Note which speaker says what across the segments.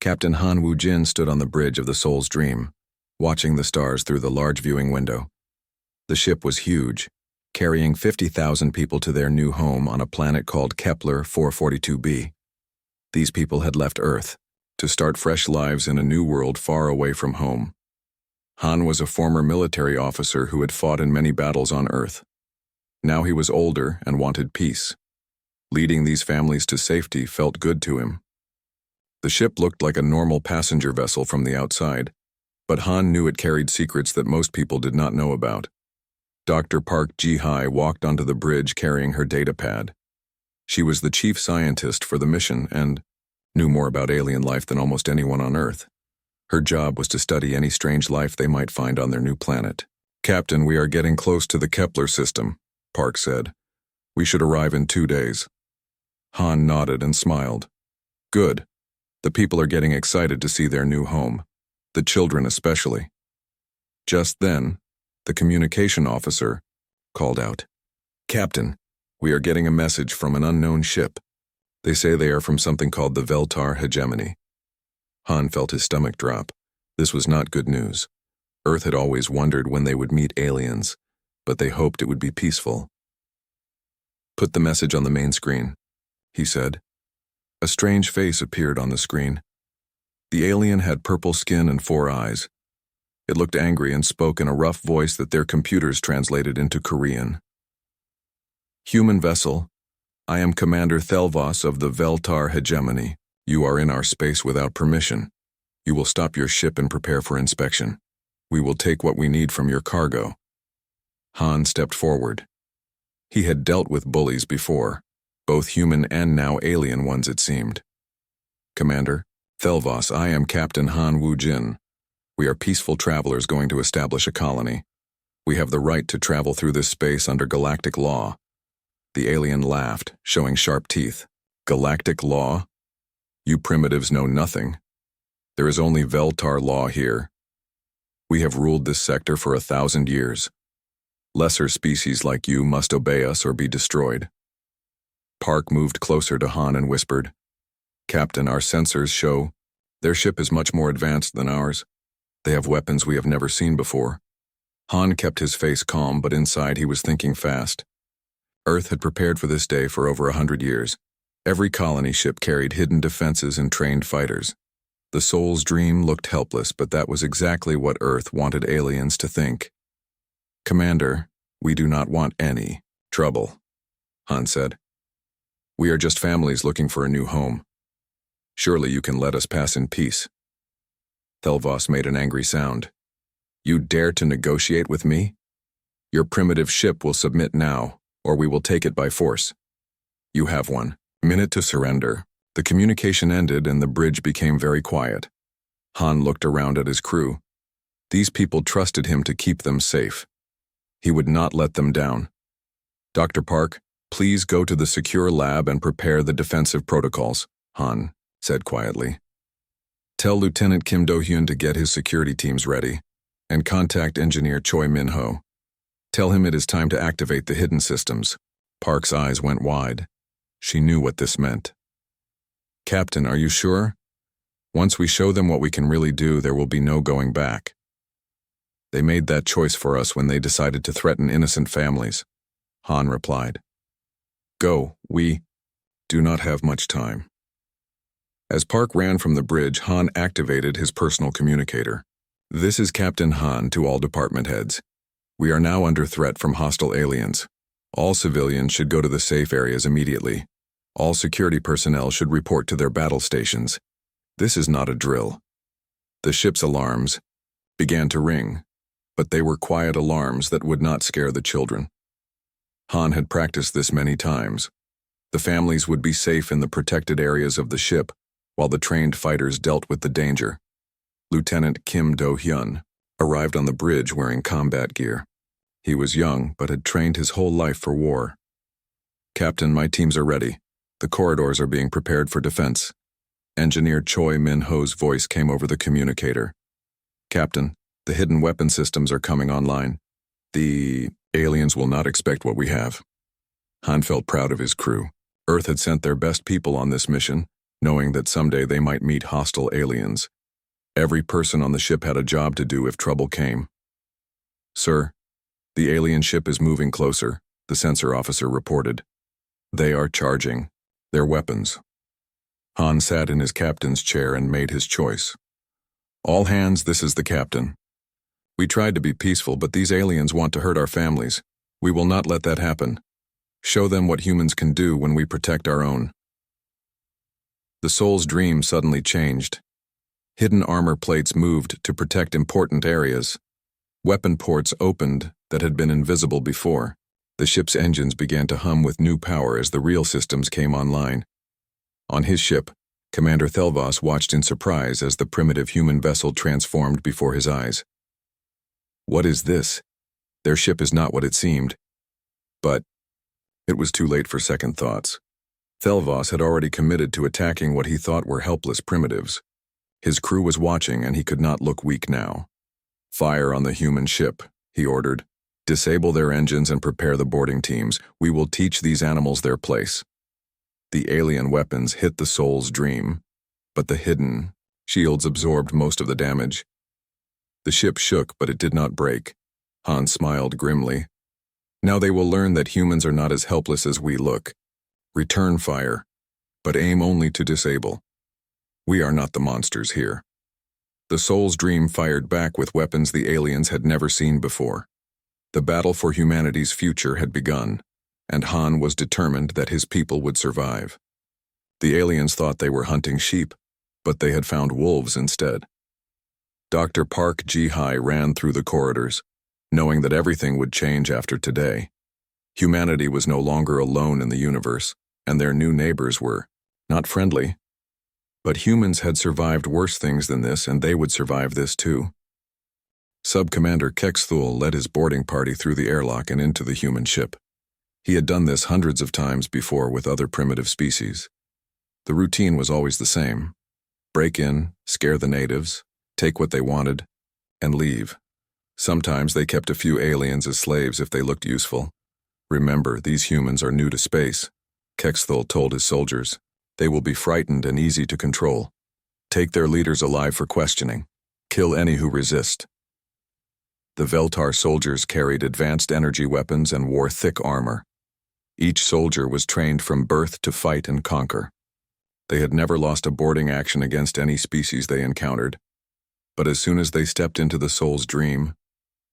Speaker 1: Captain Han Woo-jin stood on the bridge of the Soul's Dream, watching the stars through the large viewing window. The ship was huge, carrying 50,000 people to their new home on a planet called Kepler 442b. These people had left Earth to start fresh lives in a new world far away from home. Han was a former military officer who had fought in many battles on Earth. Now he was older and wanted peace. Leading these families to safety felt good to him. The ship looked like a normal passenger vessel from the outside, but Han knew it carried secrets that most people did not know about. Dr. Park Ji-hai walked onto the bridge carrying her data pad. She was the chief scientist for the mission and knew more about alien life than almost anyone on Earth. Her job was to study any strange life they might find on their new planet. "Captain, we are getting close to the Kepler system," Park said. "We should arrive in 2 days." Han nodded and smiled. "Good. The people are getting excited to see their new home. The children especially." Just then, the communication officer called out, "Captain, we are getting a message from an unknown ship. They say they are from something called the Veltar Hegemony." Han felt his stomach drop. This was not good news. Earth had always wondered when they would meet aliens, but they hoped it would be peaceful. "Put the message on the main screen," he said. A strange face appeared on the screen. The alien had purple skin and 4 eyes. It looked angry and spoke in a rough voice that their computers translated into Korean. "Human vessel, I am Commander Thelvos of the Veltar Hegemony. You are in our space without permission. You will stop your ship and prepare for inspection. We will take what we need from your cargo." Han stepped forward. He had dealt with bullies before, both human and now alien ones it seemed. "Commander Thelvos, I am Captain Han Woo-jin. We are peaceful travelers going to establish a colony. We have the right to travel through this space under galactic law." The alien laughed, showing sharp teeth. "Galactic law? You primitives know nothing. There is only Veltar law here. We have ruled this sector for 1,000 years. Lesser species like you must obey us or be destroyed." Park moved closer to Han and whispered, "Captain, our sensors show their ship is much more advanced than ours. They have weapons we have never seen before." Han kept his face calm, but inside he was thinking fast. Earth had prepared for this day for over 100 years. Every colony ship carried hidden defenses and trained fighters. The Soul's Dream looked helpless, but that was exactly what Earth wanted aliens to think. "Commander, we do not want any trouble," Han said. "We are just families looking for a new home. Surely you can let us pass in peace." Thelvos made an angry sound. "You dare to negotiate with me? Your primitive ship will submit now, or we will take it by force. You have 1 minute to surrender." The communication ended and the bridge became very quiet. Han looked around at his crew. These people trusted him to keep them safe. He would not let them down. "Dr. Park, please go to the secure lab and prepare the defensive protocols," Han said quietly. "Tell Lieutenant Kim Do-hyun to get his security teams ready, and contact Engineer Choi Min-ho. Tell him it is time to activate the hidden systems." Park's eyes went wide. She knew what this meant. "Captain, are you sure? Once we show them what we can really do, there will be no going back. They made that choice for us when they decided to threaten innocent families," Han replied. "Go, we do not have much time." As Park ran from the bridge, Han activated his personal communicator. "This is Captain Han to all department heads. We are now under threat from hostile aliens. All civilians should go to the safe areas immediately. All security personnel should report to their battle stations. This is not a drill." The ship's alarms began to ring, but they were quiet alarms that would not scare the children. Han had practiced this many times. The families would be safe in the protected areas of the ship, while the trained fighters dealt with the danger. Lieutenant Kim Do-hyun arrived on the bridge wearing combat gear. He was young, but had trained his whole life for war. "Captain, my teams are ready. The corridors are being prepared for defense." Engineer Choi Min-ho's voice came over the communicator. "Captain, the hidden weapon systems are coming online. The aliens will not expect what we have." Han felt proud of his crew. Earth had sent their best people on this mission. knowing that someday they might meet hostile aliens. Every person on the ship had a job to do if trouble came. "Sir, the alien ship is moving closer," the sensor officer reported. "They are charging their weapons." Han sat in his captain's chair and made his choice. "All hands, this is the captain. We tried to be peaceful, but these aliens want to hurt our families. We will not let that happen. Show them what humans can do when we protect our own." The Soul's dream suddenly changed. Hidden armor plates moved to protect important areas. Weapon ports opened that had been invisible before. The ship's engines began to hum with new power as the real systems came online. On his ship, Commander Thelvos watched in surprise as the primitive human vessel transformed before his eyes. What is this? Their ship is not what it seemed. But it was too late for second thoughts. Thelvos had already committed to attacking what he thought were helpless primitives. His crew was watching, and he could not look weak now. "Fire on the human ship," he ordered. "Disable their engines and prepare the boarding teams. We will teach these animals their place." The alien weapons hit the Soul's dream, but the hidden shields absorbed most of the damage. The ship shook, but it did not break. Han smiled grimly. "Now they will learn that humans are not as helpless as we look. Return fire, but aim only to disable. We are not the monsters here." The Soul's dream fired back with weapons the aliens had never seen before. The battle for humanity's future had begun, and Han was determined that his people would survive. The aliens thought they were hunting sheep, but they had found wolves instead. Dr. Park Ji-hai ran through the corridors, knowing that everything would change after today. Humanity was no longer alone in the universe, and their new neighbors were not friendly. But humans had survived worse things than this, and they would survive this too. Sub-Commander Kexthul led his boarding party through the airlock and into the human ship. He had done this hundreds of times before with other primitive species. The routine was always the same: break in, scare the natives, take what they wanted, and leave. Sometimes they kept a few aliens as slaves if they looked useful. "Remember, these humans are new to space," Kexthul told his soldiers. "They will be frightened and easy to control. Take their leaders alive for questioning. Kill any who resist." The Veltar soldiers carried advanced energy weapons and wore thick armor. Each soldier was trained from birth to fight and conquer. They had never lost a boarding action against any species they encountered. But as soon as they stepped into the Soul's dream,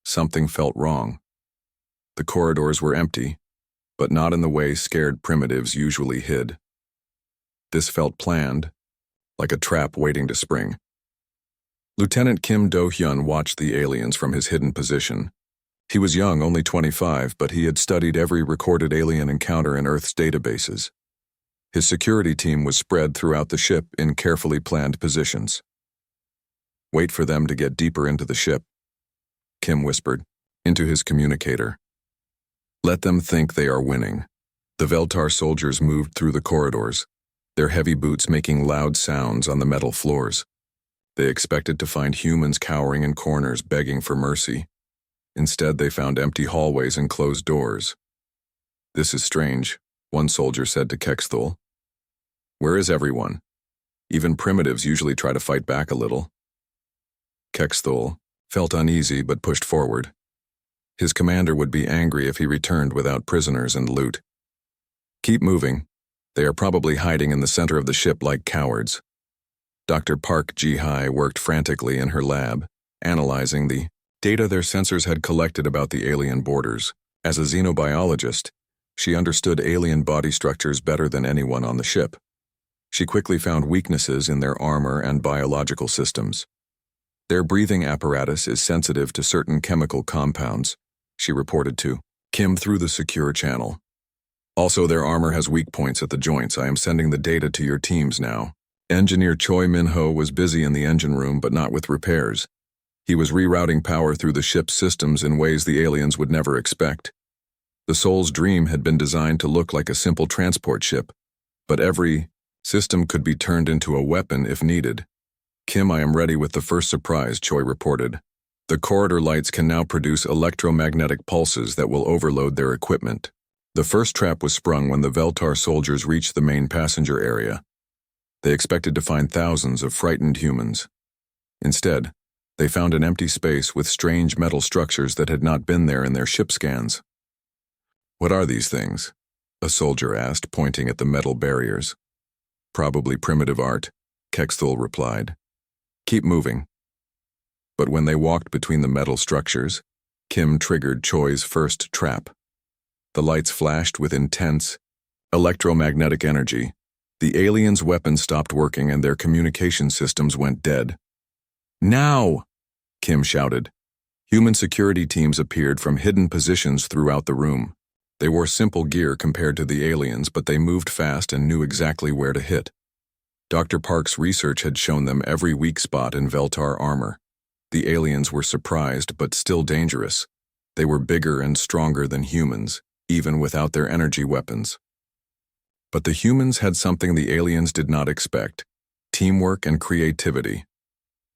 Speaker 1: something felt wrong. The corridors were empty, but not in the way scared primitives usually hid. This felt planned, like a trap waiting to spring. Lieutenant Kim Do-hyun watched the aliens from his hidden position. He was young, only 25, but he had studied every recorded alien encounter in Earth's databases. His security team was spread throughout the ship in carefully planned positions. "Wait for them to get deeper into the ship," Kim whispered into his communicator. "Let them think they are winning." The Veltar soldiers moved through the corridors, their heavy boots making loud sounds on the metal floors. They expected to find humans cowering in corners begging for mercy. Instead, they found empty hallways and closed doors. "This is strange," one soldier said to Kexthul. "Where is everyone? Even primitives usually try to fight back a little." Kexthul felt uneasy but pushed forward. His commander would be angry if he returned without prisoners and loot. "Keep moving. They are probably hiding in the center of the ship like cowards." Dr. Park Ji-hai worked frantically in her lab, analyzing the data their sensors had collected about the alien borders. As a xenobiologist, she understood alien body structures better than anyone on the ship. She quickly found weaknesses in their armor and biological systems. "Their breathing apparatus is sensitive to certain chemical compounds," she reported to Kim through the secure channel. "Also, their armor has weak points at the joints. I am sending the data to your teams now." Engineer Choi Min-ho was busy in the engine room, but not with repairs. He was rerouting power through the ship's systems in ways the aliens would never expect. The Soul's dream had been designed to look like a simple transport ship, but every system could be turned into a weapon if needed. "Kim, I am ready with the first surprise," Choi reported. "The corridor lights can now produce electromagnetic pulses that will overload their equipment." The first trap was sprung when the Veltar soldiers reached the main passenger area. They expected to find thousands of frightened humans. Instead, they found an empty space with strange metal structures that had not been there in their ship scans. "What are these things?" a soldier asked, pointing at the metal barriers. "Probably primitive art," Kexthul replied. "Keep moving." But when they walked between the metal structures, Kim triggered Choi's first trap. The lights flashed with intense, electromagnetic energy. The aliens' weapons stopped working and their communication systems went dead. "Now!" Kim shouted. Human security teams appeared from hidden positions throughout the room. They wore simple gear compared to the aliens, but they moved fast and knew exactly where to hit. Dr. Park's research had shown them every weak spot in Veltar armor. The aliens were surprised, but still dangerous. They were bigger and stronger than humans, even without their energy weapons. But the humans had something the aliens did not expect: teamwork and creativity.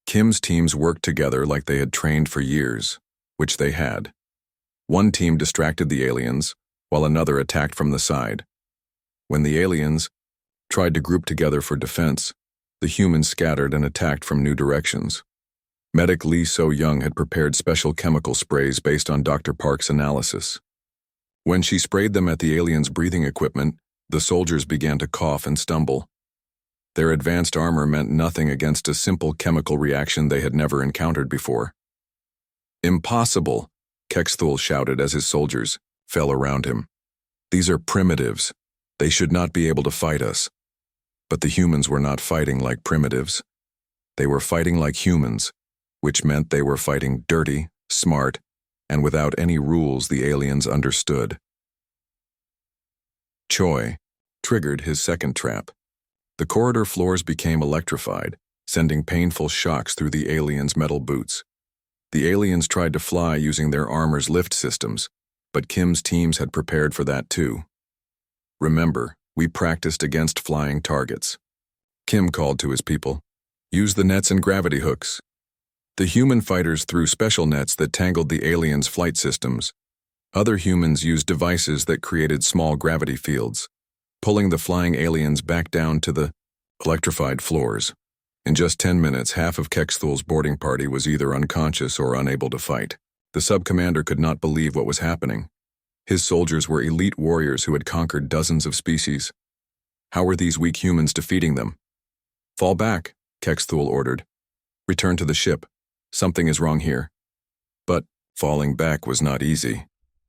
Speaker 1: Kim's teams worked together like they had trained for years, which they had. One team distracted the aliens, while another attacked from the side. When the aliens tried to group together for defense, the humans scattered and attacked from new directions. Medic Lee So-young had prepared special chemical sprays based on Dr. Park's analysis. When she sprayed them at the aliens' breathing equipment, the soldiers began to cough and stumble. Their advanced armor meant nothing against a simple chemical reaction they had never encountered before. "Impossible," Kexthul shouted as his soldiers fell around him. "These are primitives. They should not be able to fight us." But the humans were not fighting like primitives. They were fighting like humans, which meant they were fighting dirty, smart, and without any rules the aliens understood. Choi triggered his second trap. The corridor floors became electrified, sending painful shocks through the aliens' metal boots. The aliens tried to fly using their armor's lift systems, but Kim's teams had prepared for that too. "Remember, we practiced against flying targets." Kim called to his people. "Use the nets and gravity hooks." The human fighters threw special nets that tangled the aliens' flight systems. Other humans used devices that created small gravity fields, pulling the flying aliens back down to the electrified floors. In just 10 minutes, half of Kexthul's boarding party was either unconscious or unable to fight. The sub-commander could not believe what was happening. His soldiers were elite warriors who had conquered dozens of species. How were these weak humans defeating them? "Fall back," Kexthul ordered. "Return to the ship. Something is wrong here." But falling back was not easy.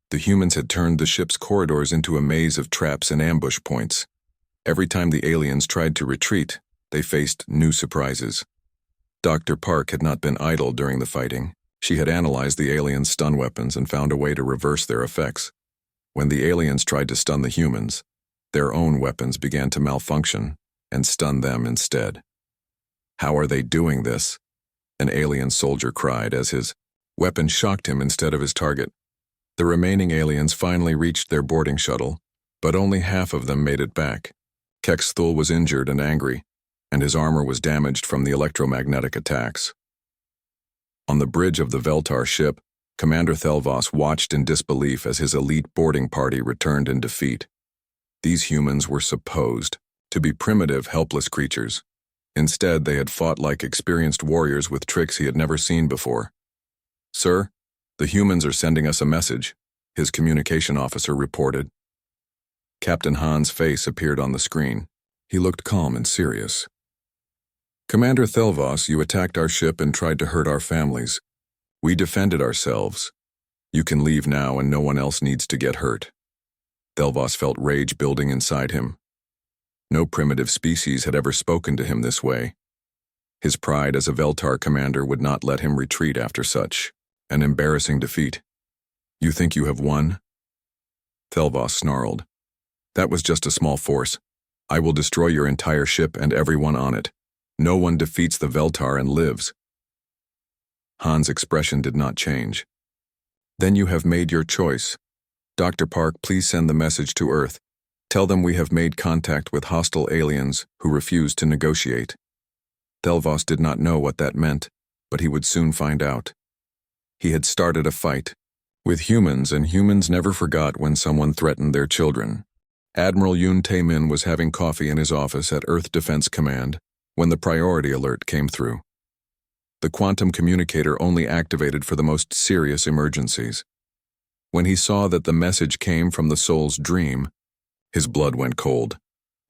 Speaker 1: The humans had turned the ship's corridors into a maze of traps and ambush points. Every time the aliens tried to retreat, they faced new surprises. Dr. Park had not been idle during the fighting. She had analyzed the aliens' stun weapons and found a way to reverse their effects. When the aliens tried to stun the humans, their own weapons began to malfunction and stun them instead. "How are they doing this?" an alien soldier cried as his weapon shocked him instead of his target. The remaining aliens finally reached their boarding shuttle, but only half of them made it back. Kexthul was injured and angry, and his armor was damaged from the electromagnetic attacks. On the bridge of the Veltar ship, Commander Thelvos watched in disbelief as his elite boarding party returned in defeat. These humans were supposed to be primitive, helpless creatures. Instead, they had fought like experienced warriors with tricks he had never seen before. "Sir, the humans are sending us a message," his communication officer reported. Captain Han's face appeared on the screen. He looked calm and serious. "Commander Thelvos, you attacked our ship and tried to hurt our families. We defended ourselves. You can leave now and no one else needs to get hurt." Thelvos felt rage building inside him. No primitive species had ever spoken to him this way. His pride as a Veltar commander would not let him retreat after such an embarrassing defeat. "You think you have won?" Thelvos snarled. "That was just a small force. I will destroy your entire ship and everyone on it. No one defeats the Veltar and lives." Han's expression did not change. "Then you have made your choice. Dr. Park, please send the message to Earth. Tell them we have made contact with hostile aliens who refuse to negotiate." Thelvos did not know what that meant, but he would soon find out. He had started a fight with humans, and humans never forgot when someone threatened their children. Admiral Yoon Tae-min was having coffee in his office at Earth Defense Command when the priority alert came through. The quantum communicator only activated for the most serious emergencies. When he saw that the message came from the soul's dream, his blood went cold.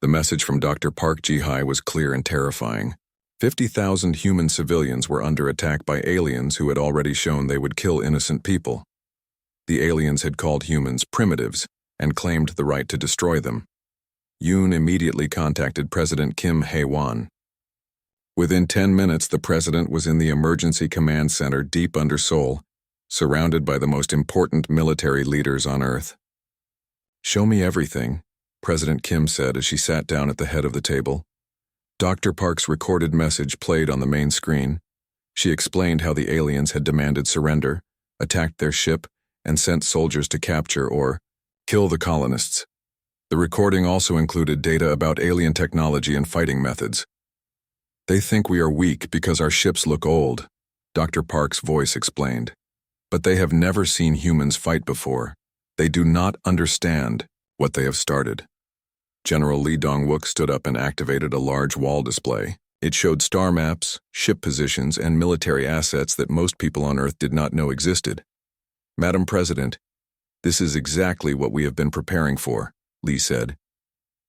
Speaker 1: The message from Dr. Park Ji-hai was clear and terrifying. 50,000 human civilians were under attack by aliens who had already shown they would kill innocent people. The aliens had called humans primitives and claimed the right to destroy them. Yoon immediately contacted President Kim Hae-won. Within 10 minutes, the president was in the emergency command center deep under Seoul, surrounded by the most important military leaders on Earth. "Show me everything," President Kim said as she sat down at the head of the table. Dr. Park's recorded message played on the main screen. She explained how the aliens had demanded surrender, attacked their ship, and sent soldiers to capture or kill the colonists. The recording also included data about alien technology and fighting methods. "They think we are weak because our ships look old," Dr. Park's voice explained. "But they have never seen humans fight before. They do not understand what they have started." General Lee Dong-wook stood up and activated a large wall display. It showed star maps, ship positions, and military assets that most people on Earth did not know existed. "Madam President, this is exactly what we have been preparing for," Lee said.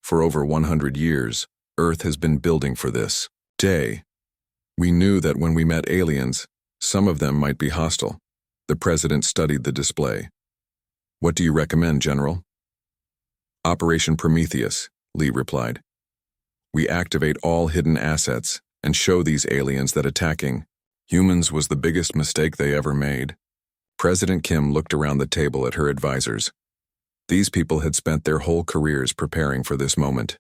Speaker 1: "For over 100 years, Earth has been building for this day. We knew that when we met aliens, some of them might be hostile." The president studied the display. "What do you recommend, General?" "Operation Prometheus," Lee replied. "We activate all hidden assets and show these aliens that attacking humans was the biggest mistake they ever made." President Kim looked around the table at her advisors. These people had spent their whole careers preparing for this moment.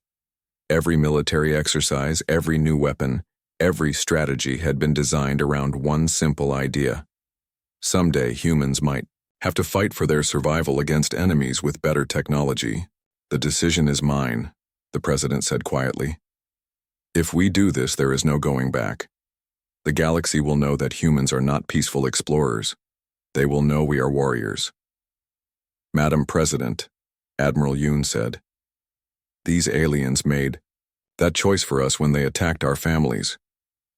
Speaker 1: Every military exercise, every new weapon, every strategy had been designed around one simple idea. Someday humans might have to fight for their survival against enemies with better technology. "The decision is mine," the president said quietly. "If we do this, there is no going back. The galaxy will know that humans are not peaceful explorers. They will know we are warriors." "Madam President," Admiral Yoon said, "these aliens made that choice for us when they attacked our families.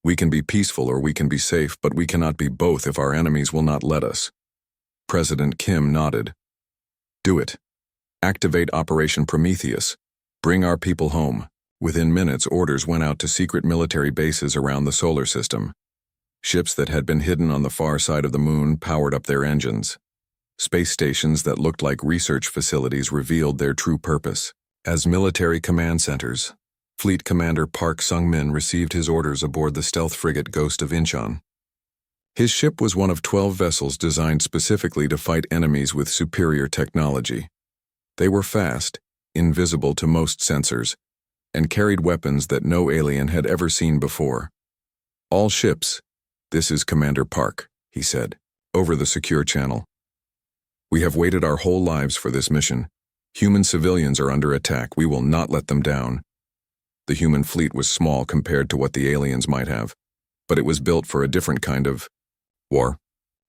Speaker 1: We can be peaceful or we can be safe, but we cannot be both if our enemies will not let us." President Kim nodded. "Do it. Activate Operation Prometheus. Bring our people home." Within minutes, orders went out to secret military bases around the solar system. Ships that had been hidden on the far side of the moon powered up their engines. Space stations that looked like research facilities revealed their true purpose as military command centers. Fleet Commander Park Sung-min received his orders aboard the stealth frigate Ghost of Incheon. His ship was one of 12 vessels designed specifically to fight enemies with superior technology. They were fast, invisible to most sensors, and carried weapons that no alien had ever seen before. "All ships, this is Commander Park," he said, over the secure channel. "We have waited our whole lives for this mission. Human civilians are under attack. We will not let them down." The human fleet was small compared to what the aliens might have, but it was built for a different kind of war.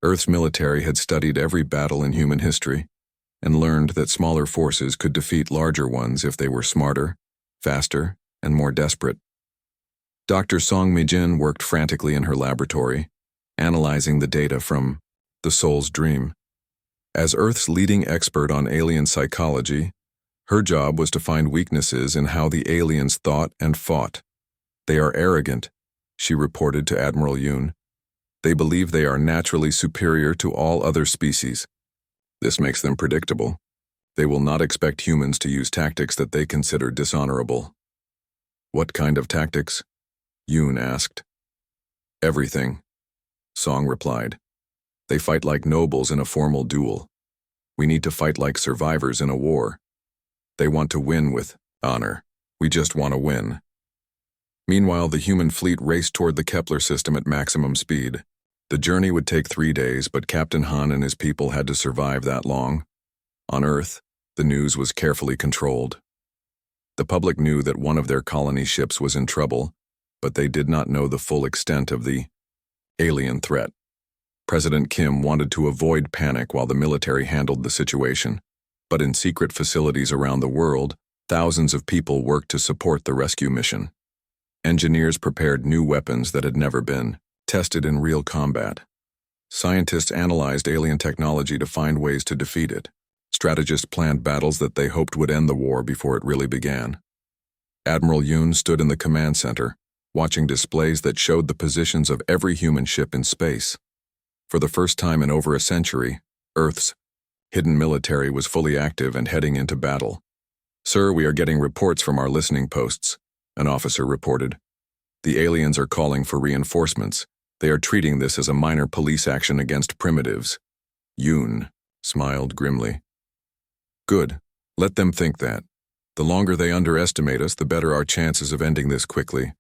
Speaker 1: Earth's military had studied every battle in human history and learned that smaller forces could defeat larger ones if they were smarter, faster, and more desperate. Dr. Song Mi-jin worked frantically in her laboratory, analyzing the data from the soul's dream. As Earth's leading expert on alien psychology, her job was to find weaknesses in how the aliens thought and fought. "They are arrogant," she reported to Admiral Yoon. "They believe they are naturally superior to all other species. This makes them predictable. They will not expect humans to use tactics that they consider dishonorable." "What kind of tactics?" Yoon asked. "Everything," Song replied. "They fight like nobles in a formal duel. We need to fight like survivors in a war. They want to win with honor. We just want to win." Meanwhile, the human fleet raced toward the Kepler system at maximum speed. The journey would take 3 days, but Captain Han and his people had to survive that long. On Earth, the news was carefully controlled. The public knew that one of their colony ships was in trouble, but they did not know the full extent of the alien threat. President Kim wanted to avoid panic while the military handled the situation, but in secret facilities around the world, Thousands of people worked to support the rescue mission. Engineers prepared new weapons that had never been tested in real combat. Scientists analyzed alien technology to find ways to defeat it. Strategists planned battles that they hoped would end the war before it really began. Admiral Yoon stood in the command center, watching displays that showed the positions of every human ship in space. For the first time in over a century, Earth's hidden military was fully active and heading into battle. "Sir, we are getting reports from our listening posts," an officer reported. "The aliens are calling for reinforcements. They are treating this as a minor police action against primitives." Yoon smiled grimly. "Good. Let them think that. The longer they underestimate us, the better our chances of ending this quickly."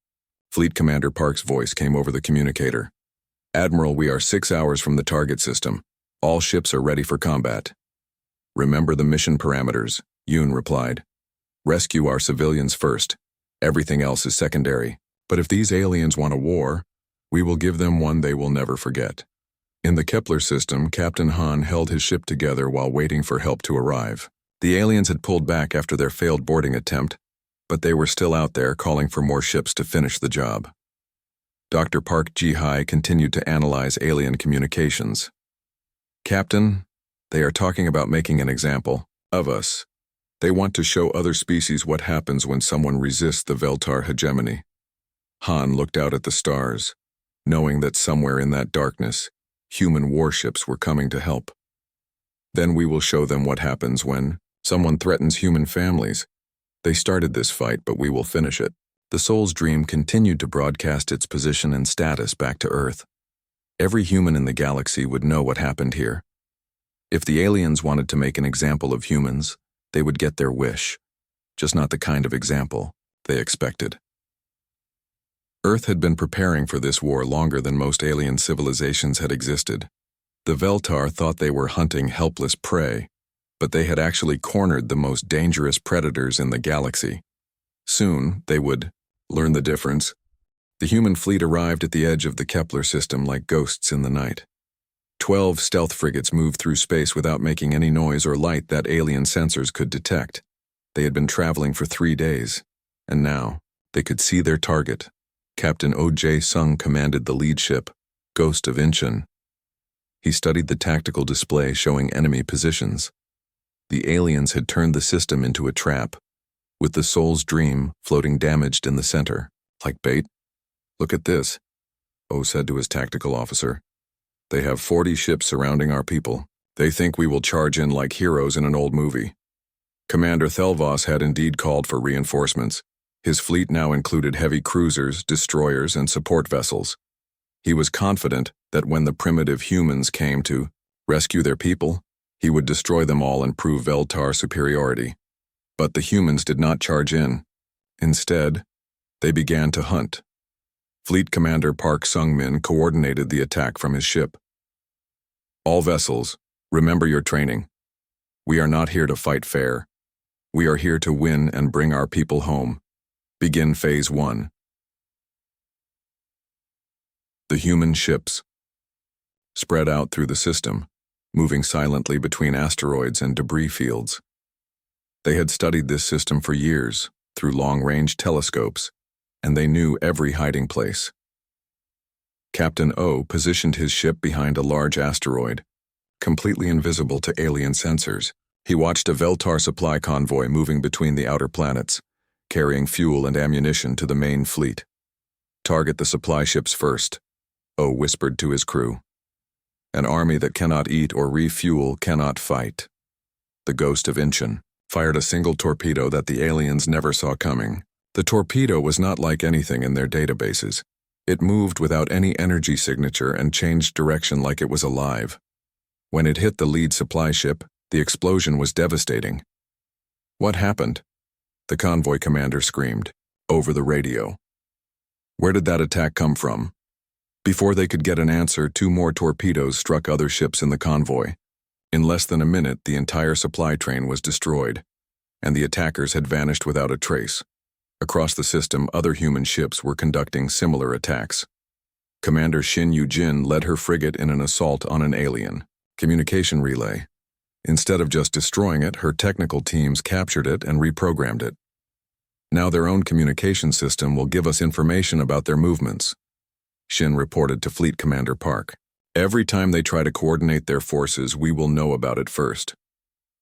Speaker 1: Fleet Commander Park's voice came over the communicator. "Admiral, we are 6 hours from the target system. All ships are ready for combat." "Remember the mission parameters," Yoon replied. "Rescue our civilians first. Everything else is secondary. But if these aliens want a war, we will give them one they will never forget." In the Kepler system, Captain Han held his ship together while waiting for help to arrive. The aliens had pulled back after their failed boarding attempt, but they were still out there calling for more ships to finish the job. Dr. Park Ji-hai continued to analyze alien communications. "Captain, they are talking about making an example of us. They want to show other species what happens when someone resists the Veltar hegemony." Han looked out at the stars, knowing that somewhere in that darkness, human warships were coming to help. "Then we will show them what happens when someone threatens human families. They started this fight, but we will finish it." The Soul's Dream continued to broadcast its position and status back to Earth. Every human in the galaxy would know what happened here. If the aliens wanted to make an example of humans, they would get their wish, just not the kind of example they expected. Earth had been preparing for this war longer than most alien civilizations had existed. The Veltar thought they were hunting helpless prey, but they had actually cornered the most dangerous predators in the galaxy. Soon, they would learn the difference. The human fleet arrived at the edge of the Kepler system like ghosts in the night. 12 stealth frigates moved through space without making any noise or light that alien sensors could detect. They had been traveling for 3 days, and now they could see their target. Captain O.J. Sung commanded the lead ship, Ghost of Incheon. He studied the tactical display showing enemy positions. The aliens had turned the system into a trap, with the Soul's Dream floating damaged in the center, like bait. "Look at this," O said to his tactical officer. "They have 40 ships surrounding our people. They think we will charge in like heroes in an old movie." Commander Thelvos had indeed called for reinforcements. His fleet now included heavy cruisers, destroyers, and support vessels. He was confident that when the primitive humans came to rescue their people, he would destroy them all and prove Veltar superiority. But the humans did not charge in. Instead, they began to hunt. Fleet Commander Park Sung-min coordinated the attack from his ship. "All vessels, remember your training. We are not here to fight fair. We are here to win and bring our people home. Begin Phase 1. The human ships spread out through the system, moving silently between asteroids and debris fields. They had studied this system for years, through long-range telescopes, and they knew every hiding place. Captain O positioned his ship behind a large asteroid, completely invisible to alien sensors. He watched a Veltar supply convoy moving between the outer planets, carrying fuel and ammunition to the main fleet. "Target the supply ships first," O whispered to his crew. "An army that cannot eat or refuel cannot fight." The Ghost of Incheon fired a single torpedo that the aliens never saw coming. The torpedo was not like anything in their databases. It moved without any energy signature and changed direction like it was alive. When it hit the lead supply ship, the explosion was devastating. "What happened?" the convoy commander screamed, over the radio. "Where did that attack come from?" Before they could get an answer, 2 more torpedoes struck other ships in the convoy. In less than a minute, the entire supply train was destroyed, and the attackers had vanished without a trace. Across the system, other human ships were conducting similar attacks. Commander Shin Yu-jin led her frigate in an assault on an alien communication relay. Instead of just destroying it, her technical teams captured it and reprogrammed it. Now their own communication system will give us information about their movements, Shin reported to Fleet Commander Park. Every time they try to coordinate their forces, we will know about it first.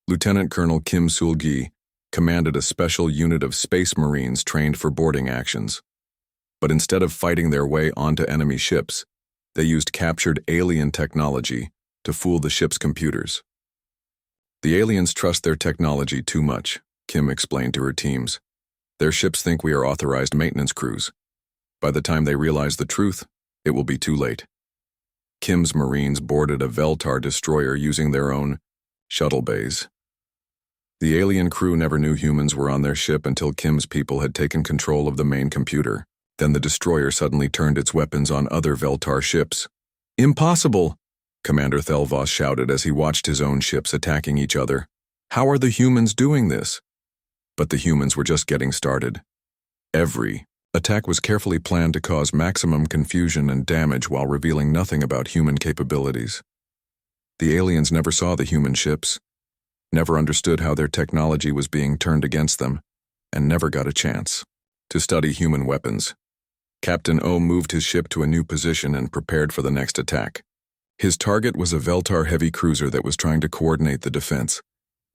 Speaker 1: Lieutenant Colonel Kim Sul-gi commanded a special unit of Space Marines trained for boarding actions. But instead of fighting their way onto enemy ships, they used captured alien technology to fool the ship's computers. The aliens trust their technology too much, Kim explained to her teams. Their ships think we are authorized maintenance crews. By the time they realize the truth, it will be too late. Kim's Marines boarded a Veltar destroyer using their own shuttle bays. The alien crew never knew humans were on their ship until Kim's people had taken control of the main computer. Then the destroyer suddenly turned its weapons on other Veltar ships. Impossible! Commander Thelvos shouted as he watched his own ships attacking each other. How are the humans doing this? But the humans were just getting started. Every attack was carefully planned to cause maximum confusion and damage while revealing nothing about human capabilities. The aliens never saw the human ships, never understood how their technology was being turned against them, and never got a chance to study human weapons. Captain O moved his ship to a new position and prepared for the next attack. His target was a Veltar heavy cruiser that was trying to coordinate the defense.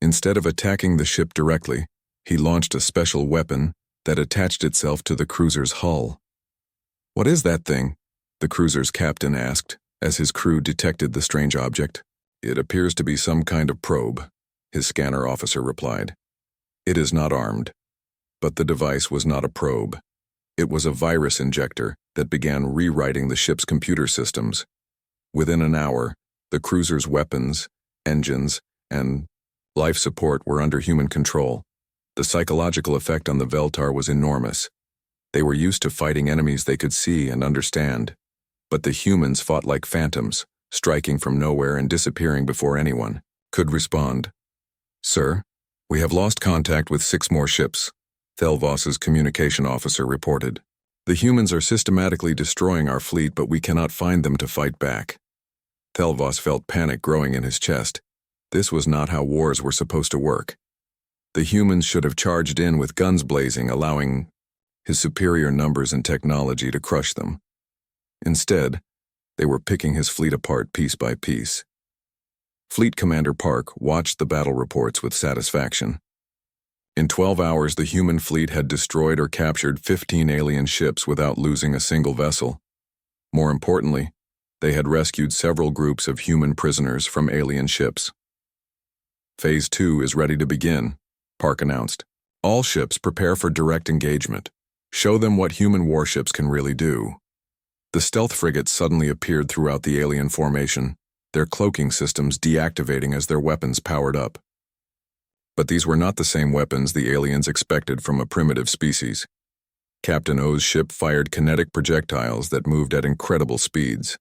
Speaker 1: Instead of attacking the ship directly, he launched a special weapon that attached itself to the cruiser's hull. "What is that thing?" the cruiser's captain asked as his crew detected the strange object. "It appears to be some kind of probe," his scanner officer replied. "It is not armed." But the device was not a probe. It was a virus injector that began rewriting the ship's computer systems. Within an hour, the cruiser's weapons, engines, and life support were under human control. The psychological effect on the Veltar was enormous. They were used to fighting enemies they could see and understand. But the humans fought like phantoms, striking from nowhere and disappearing before anyone could respond. "Sir, we have lost contact with 6 more ships," Thelvos's communication officer reported. "The humans are systematically destroying our fleet, but we cannot find them to fight back." Thelvos felt panic growing in his chest. This was not how wars were supposed to work. The humans should have charged in with guns blazing, allowing his superior numbers and technology to crush them. Instead, they were picking his fleet apart piece by piece. Fleet Commander Park watched the battle reports with satisfaction. In 12 hours, the human fleet had destroyed or captured 15 alien ships without losing a single vessel. More importantly, they had rescued several groups of human prisoners from alien ships. "Phase 2 is ready to begin," Park announced. "All ships prepare for direct engagement. Show them what human warships can really do." The stealth frigates suddenly appeared throughout the alien formation, their cloaking systems deactivating as their weapons powered up. But these were not the same weapons the aliens expected from a primitive species. Captain O's ship fired kinetic projectiles that moved at incredible speeds.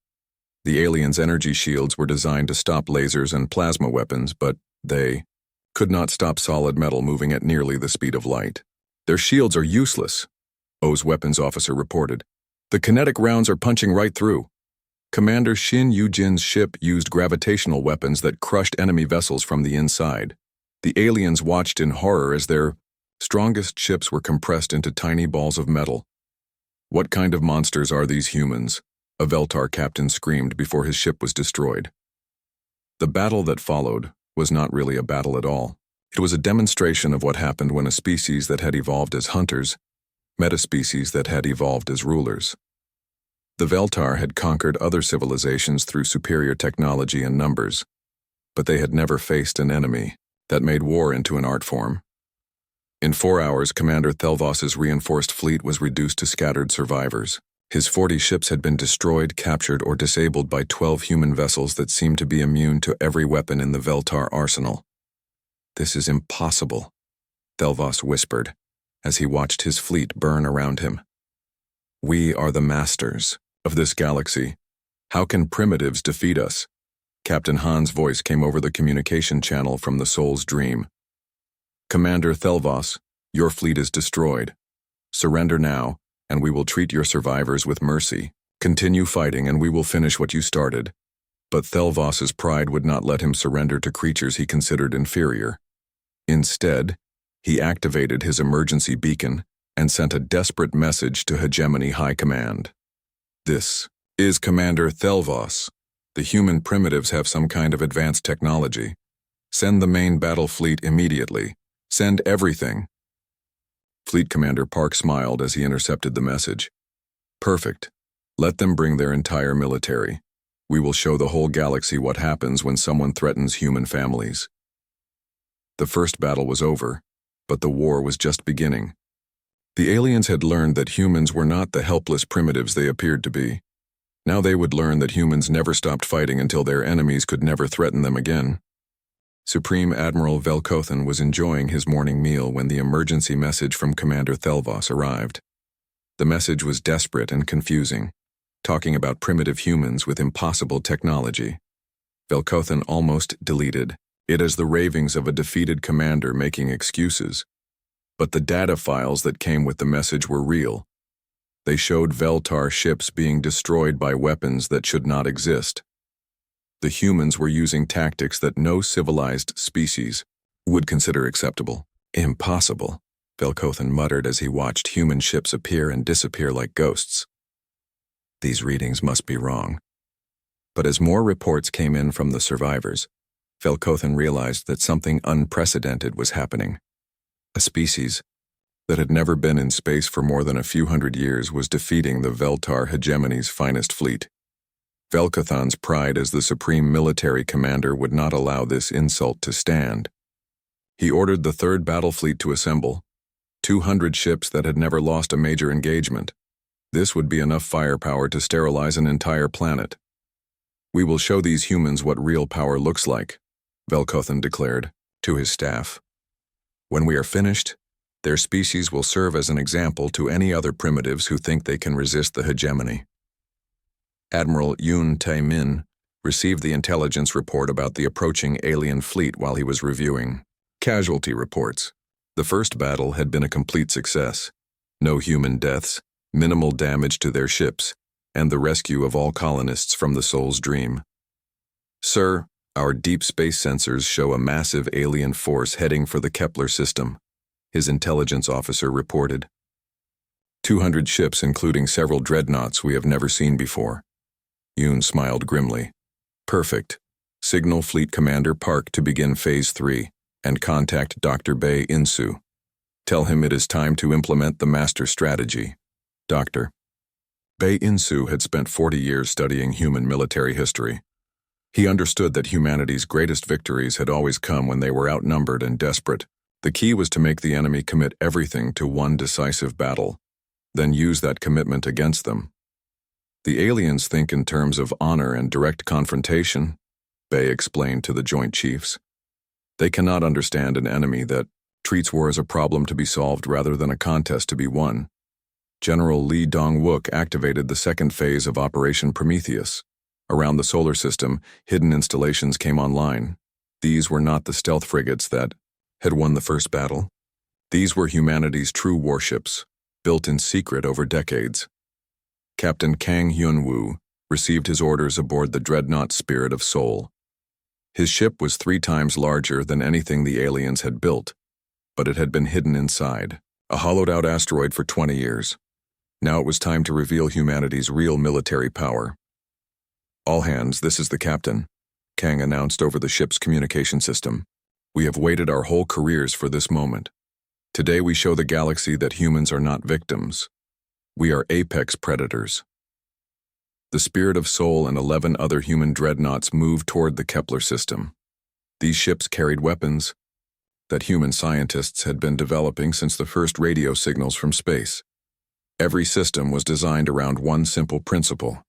Speaker 1: The aliens' energy shields were designed to stop lasers and plasma weapons, but they could not stop solid metal moving at nearly the speed of light. "Their shields are useless," O's weapons officer reported. "The kinetic rounds are punching right through." Commander Shin Yu-jin's ship used gravitational weapons that crushed enemy vessels from the inside. The aliens watched in horror as their strongest ships were compressed into tiny balls of metal. "What kind of monsters are these humans?" a Veltar captain screamed before his ship was destroyed. The battle that followed was not really a battle at all. It was a demonstration of what happened when a species that had evolved as hunters met a species that had evolved as rulers. The Veltar had conquered other civilizations through superior technology and numbers, but they had never faced an enemy that made war into an art form. In 4 hours, Commander Thelvos's reinforced fleet was reduced to scattered survivors. His 40 ships had been destroyed, captured, or disabled by 12 human vessels that seemed to be immune to every weapon in the Veltar arsenal. "This is impossible," Thelvos whispered as he watched his fleet burn around him. "We are the masters of this galaxy. How can primitives defeat us?" Captain Han's voice came over the communication channel from the Soul's Dream. "Commander Thelvos, your fleet is destroyed. Surrender now, and we will treat your survivors with mercy. Continue fighting and we will finish what you started." But Thelvos's pride would not let him surrender to creatures he considered inferior. Instead, he activated his emergency beacon and sent a desperate message to Hegemony High Command. "This is Commander Thelvos. The human primitives have some kind of advanced technology. Send the main battle fleet immediately. Send everything." Fleet Commander Park smiled as he intercepted the message. "Perfect. Let them bring their entire military. We will show the whole galaxy what happens when someone threatens human families." The first battle was over, but the war was just beginning. The aliens had learned that humans were not the helpless primitives they appeared to be. Now they would learn that humans never stopped fighting until their enemies could never threaten them again. Supreme Admiral Velkothan was enjoying his morning meal when the emergency message from Commander Thelvos arrived. The message was desperate and confusing, talking about primitive humans with impossible technology. Velkothan almost deleted it as the ravings of a defeated commander making excuses. But the data files that came with the message were real. They showed Veltar ships being destroyed by weapons that should not exist. The humans were using tactics that no civilized species would consider acceptable. "Impossible," Velkothan muttered as he watched human ships appear and disappear like ghosts. These readings must be wrong. But as more reports came in from the survivors, Velkothan realized that something unprecedented was happening. A species that had never been in space for more than a few hundred years was defeating the Veltar hegemony's finest fleet. Velkothan's pride as the supreme military commander would not allow this insult to stand. He ordered the third battle fleet to assemble, 200 ships that had never lost a major engagement. This would be enough firepower to sterilize an entire planet. "We will show these humans what real power looks like," Velkothan declared to his staff. "When we are finished, their species will serve as an example to any other primitives who think they can resist the hegemony." Admiral Yoon Tae-min received the intelligence report about the approaching alien fleet while he was reviewing casualty reports. The first battle had been a complete success. No human deaths, minimal damage to their ships, and the rescue of all colonists from the Soul's Dream. "Sir, our deep space sensors show a massive alien force heading for the Kepler system," his intelligence officer reported. 200 ships, including several dreadnoughts we have never seen before." Yoon smiled grimly. "Perfect. Signal Fleet Commander Park to begin Phase 3 and contact Dr. Bae Insu. Tell him it is time to implement the master strategy. Dr. Bae Insu had spent 40 years studying human military history. He understood that humanity's greatest victories had always come when they were outnumbered and desperate. The key was to make the enemy commit everything to one decisive battle, then use that commitment against them. "The aliens think in terms of honor and direct confrontation," Bae explained to the Joint Chiefs. "They cannot understand an enemy that treats war as a problem to be solved rather than a contest to be won." General Lee Dong-wook activated the second phase of Operation Prometheus. Around the solar system, hidden installations came online. These were not the stealth frigates that had won the first battle. These were humanity's true warships, built in secret over decades. Captain Kang Hyun-woo received his orders aboard the dreadnought Spirit of Soul. His ship was 3 times larger than anything the aliens had built, but it had been hidden inside, a hollowed-out asteroid for 20 years. Now it was time to reveal humanity's real military power. "All hands, this is the captain," Kang announced over the ship's communication system. "We have waited our whole careers for this moment. Today we show the galaxy that humans are not victims. We are apex predators." The Spirit of Soul and 11 other human dreadnoughts moved toward the Kepler system. These ships carried weapons that human scientists had been developing since the first radio signals from space. Every system was designed around one simple principle: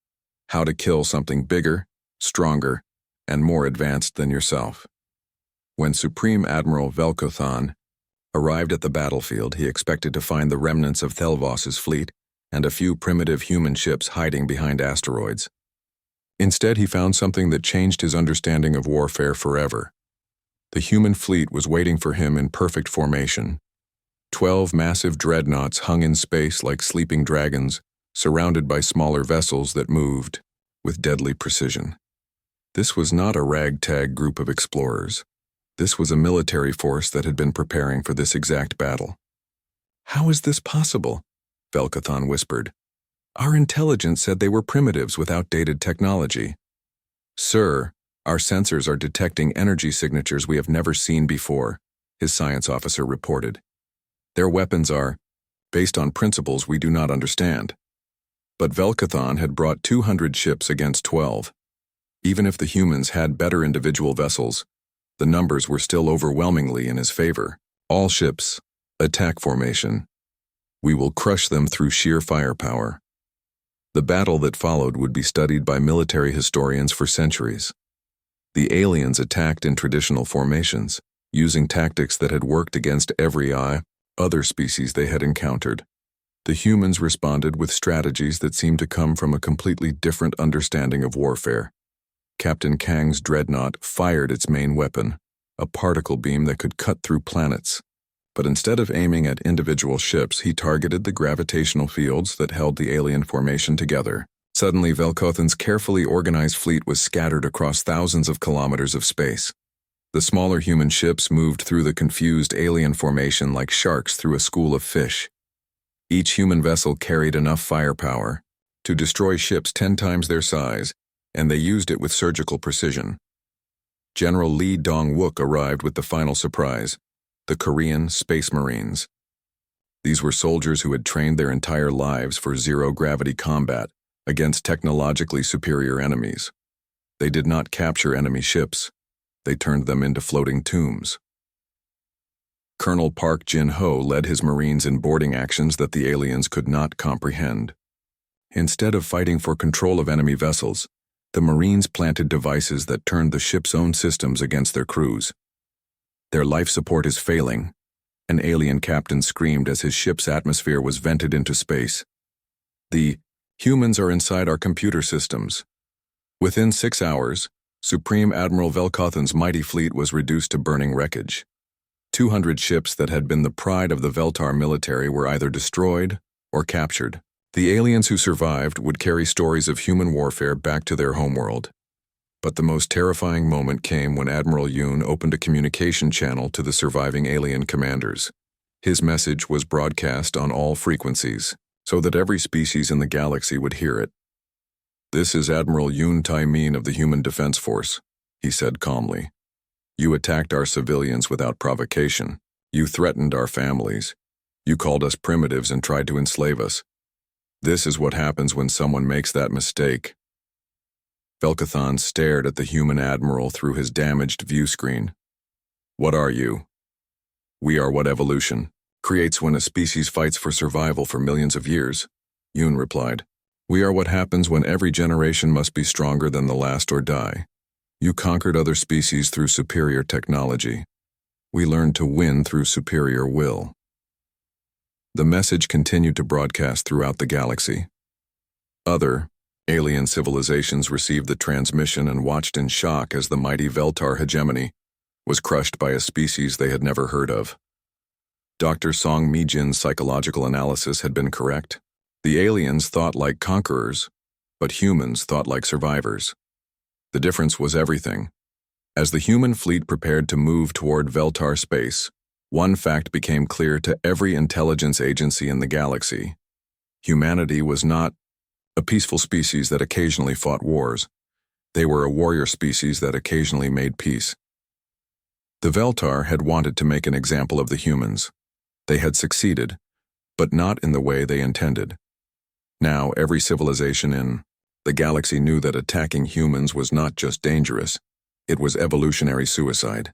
Speaker 1: how to kill something bigger, stronger, and more advanced than yourself. When Supreme Admiral Velkothan arrived at the battlefield, he expected to find the remnants of Thelvos's fleet and a few primitive human ships hiding behind asteroids. Instead, he found something that changed his understanding of warfare forever. The human fleet was waiting for him in perfect formation. 12 massive dreadnoughts hung in space like sleeping dragons, surrounded by smaller vessels that moved with deadly precision. This was not a ragtag group of explorers. This was a military force that had been preparing for this exact battle. "How is this possible?" Velkathon whispered. "Our intelligence said they were primitives with outdated technology." "Sir, our sensors are detecting energy signatures we have never seen before," his science officer reported. "Their weapons are based on principles we do not understand." But Velkathon had brought 200 ships against 12. Even if the humans had better individual vessels, the numbers were still overwhelmingly in his favor. "All ships, attack formation. We will crush them through sheer firepower." The battle that followed would be studied by military historians for centuries. The aliens attacked in traditional formations, using tactics that had worked against every other species they had encountered. The humans responded with strategies that seemed to come from a completely different understanding of warfare. Captain Kang's dreadnought fired its main weapon, a particle beam that could cut through planets. But instead of aiming at individual ships, he targeted the gravitational fields that held the alien formation together. Suddenly, Velkothan's carefully organized fleet was scattered across thousands of kilometers of space. The smaller human ships moved through the confused alien formation like sharks through a school of fish. Each human vessel carried enough firepower to destroy ships 10 times their size, and they used it with surgical precision. General Lee Dong-wook arrived with the final surprise: the Korean Space Marines. These were soldiers who had trained their entire lives for zero-gravity combat against technologically superior enemies. They did not capture enemy ships. They turned them into floating tombs. Colonel Park Jin-ho led his Marines in boarding actions that the aliens could not comprehend. Instead of fighting for control of enemy vessels, the Marines planted devices that turned the ship's own systems against their crews. "Their life support is failing," an alien captain screamed as his ship's atmosphere was vented into space. "The humans are inside our computer systems." Within 6 hours, Supreme Admiral Velkothan's mighty fleet was reduced to burning wreckage. 200 ships that had been the pride of the Veltar military were either destroyed or captured. The aliens who survived would carry stories of human warfare back to their homeworld. But the most terrifying moment came when Admiral Yoon opened a communication channel to the surviving alien commanders. His message was broadcast on all frequencies, so that every species in the galaxy would hear it. "This is Admiral Yoon Tae-min of the Human Defense Force," he said calmly. "You attacked our civilians without provocation. You threatened our families. You called us primitives and tried to enslave us. This is what happens when someone makes that mistake." Velkathon stared at the human admiral through his damaged view screen. "What are you?" "We are what evolution creates when a species fights for survival for millions of years," Yoon replied. "We are what happens when every generation must be stronger than the last or die. You conquered other species through superior technology. We learned to win through superior will." The message continued to broadcast throughout the galaxy. Other alien civilizations received the transmission and watched in shock as the mighty Veltar hegemony was crushed by a species they had never heard of. Dr. Song Mi-jin's psychological analysis had been correct. The aliens thought like conquerors, but humans thought like survivors. The difference was everything. As the human fleet prepared to move toward Veltar space, one fact became clear to every intelligence agency in the galaxy. Humanity was not a peaceful species that occasionally fought wars. They were a warrior species that occasionally made peace. The Veltar had wanted to make an example of the humans. They had succeeded, but not in the way they intended. Now, every civilization in the galaxy knew that attacking humans was not just dangerous, it was evolutionary suicide.